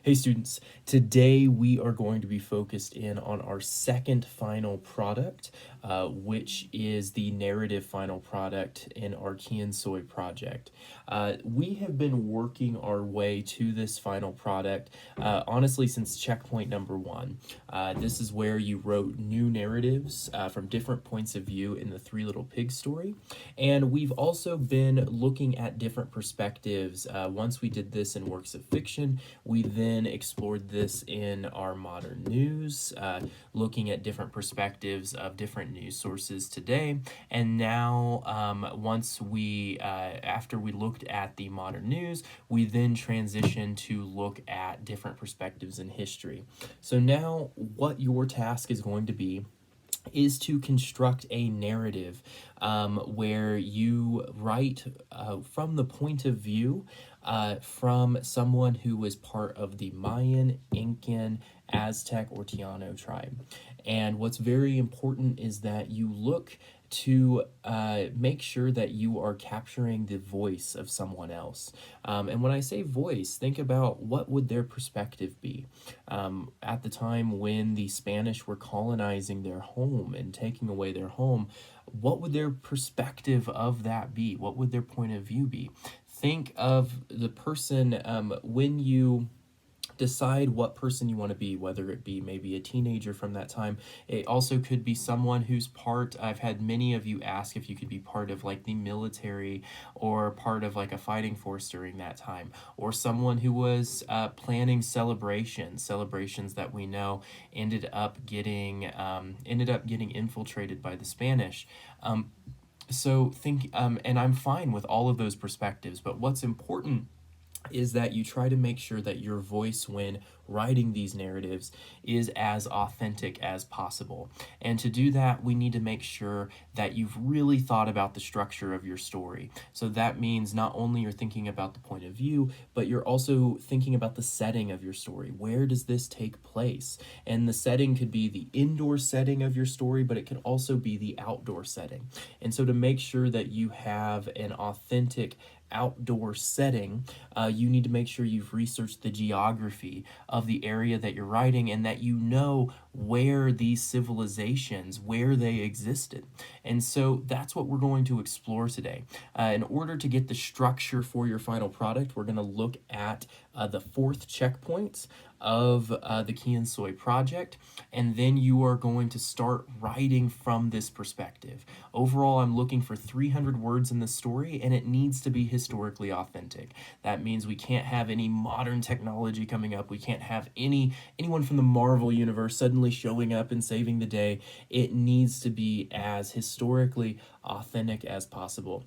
Hey students, today we are going to be focused in on our second final product, which is the narrative final product in our Quien project. We have been working our way to this final product, honestly, since checkpoint number one. This is where you wrote new narratives from different points of view in the Three Little Pigs story. And we've also been looking at different perspectives. Once we did this in works of fiction, we then explored this in our modern news, looking at different perspectives of different news sources today. And now, after we looked at the modern news, we then transitioned to look at different perspectives in history. So now, what your task is going to be is to construct a narrative where you write from the point of view from someone who was part of the Mayan, Incan, Aztec, or Tiano tribe. And what's very important is that you look to make sure that you are capturing the voice of someone else. And when I say voice, think about what would their perspective be. At the time when the Spanish were colonizing their home and taking away their home, what would their perspective of that be? What would their point of view be? Think of the person when you decide what person you want to be, whether it be maybe a teenager from that time. It also could be someone who's part, I've had many of you ask if you could be part of like the military or part of like a fighting force during that time, or someone who was planning celebrations that we know ended up getting infiltrated by the Spanish. And I'm fine with all of those perspectives, but what's important is that you try to make sure that your voice when writing these narratives is as authentic as possible. And to do that, we need to make sure that you've really thought about the structure of your story. So that means not only you're thinking about the point of view, but you're also thinking about the setting of your story. Where does this take place? And the setting could be the indoor setting of your story, but it could also be the outdoor setting. And so to make sure that you have an authentic outdoor setting, you need to make sure you've researched the geography of the area that you're writing and that you know where these civilizations, where they existed. And so that's what we're going to explore today. In order to get the structure for your final product, we're going to look at the fourth checkpoint of the Quien project, and then you are going to start writing from this perspective. Overall, I'm looking for 300 words in the story, and it needs to be historically authentic. That means we can't have any modern technology coming up. We can't have anyone from the Marvel universe suddenly showing up and saving the day. It needs to be as historically authentic as possible.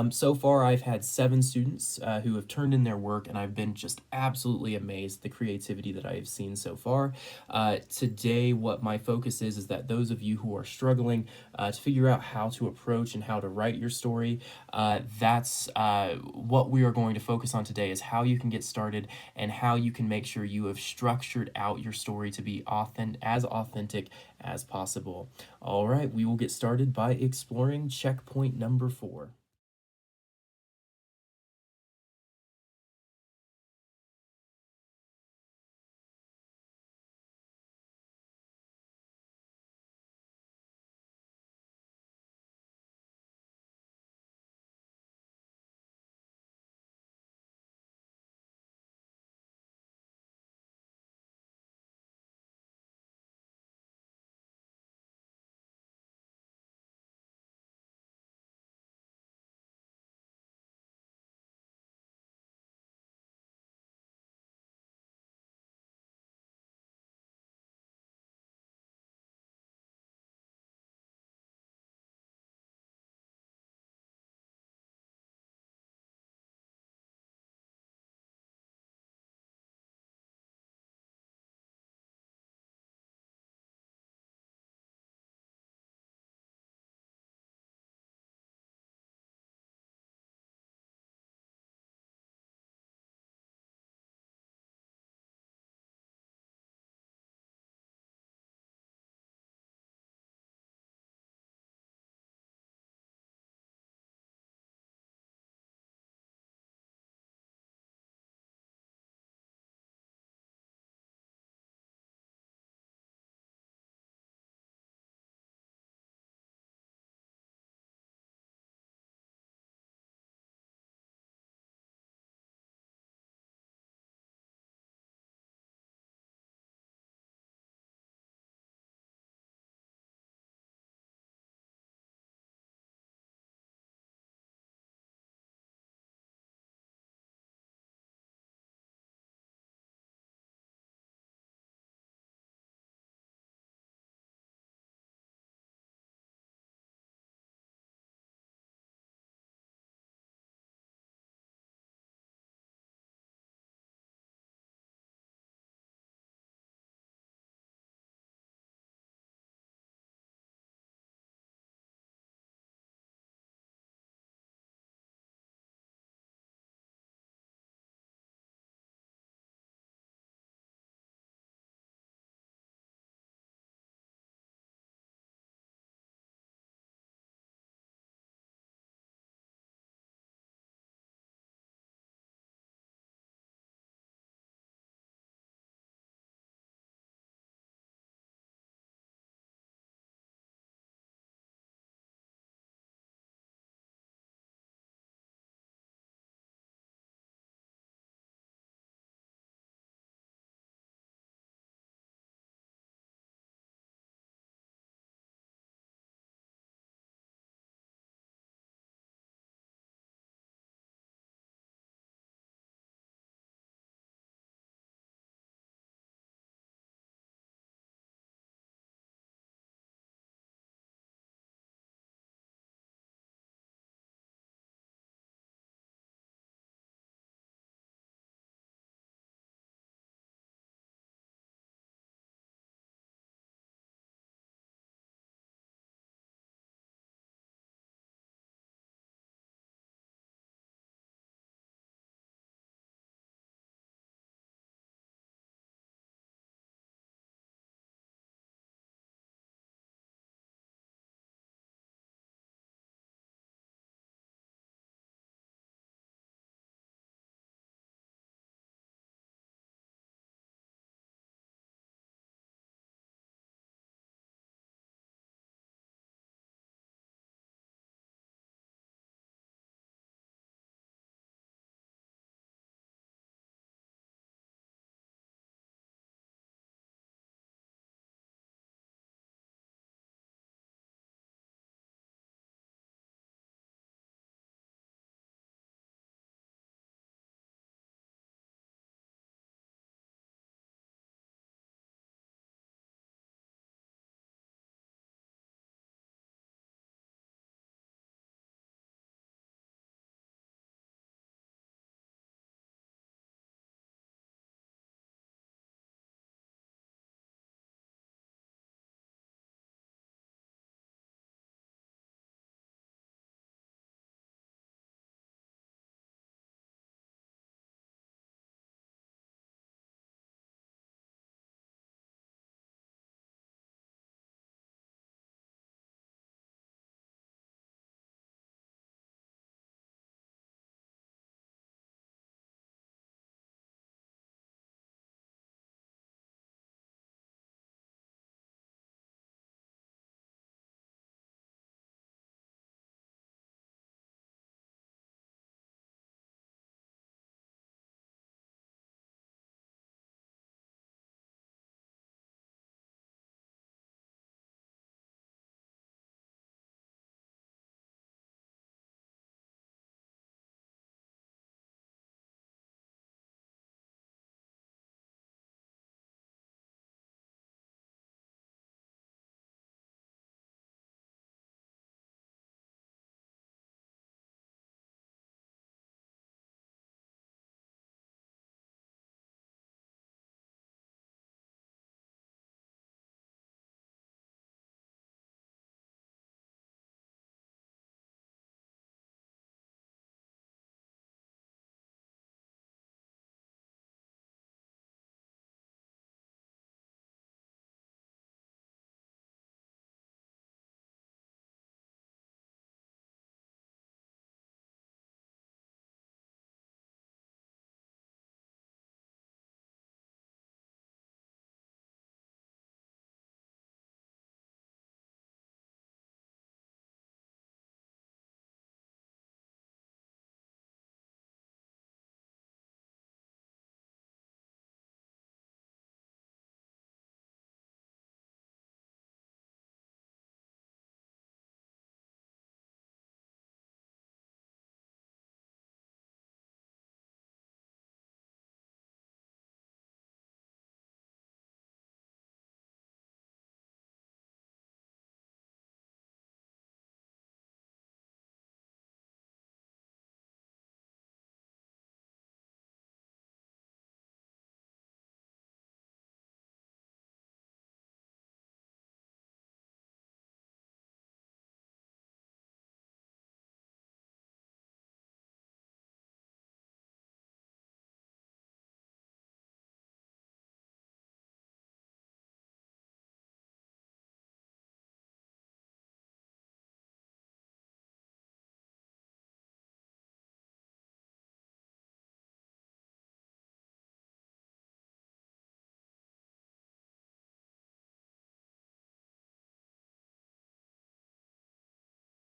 So far, I've had 7 students who have turned in their work, and I've been just absolutely amazed at the creativity that I have seen so far. Today, what my focus is that those of you who are struggling to figure out how to approach and how to write your story, that's what we are going to focus on today, is how you can get started and how you can make sure you have structured out your story to be as authentic as possible. All right, we will get started by exploring checkpoint number 4.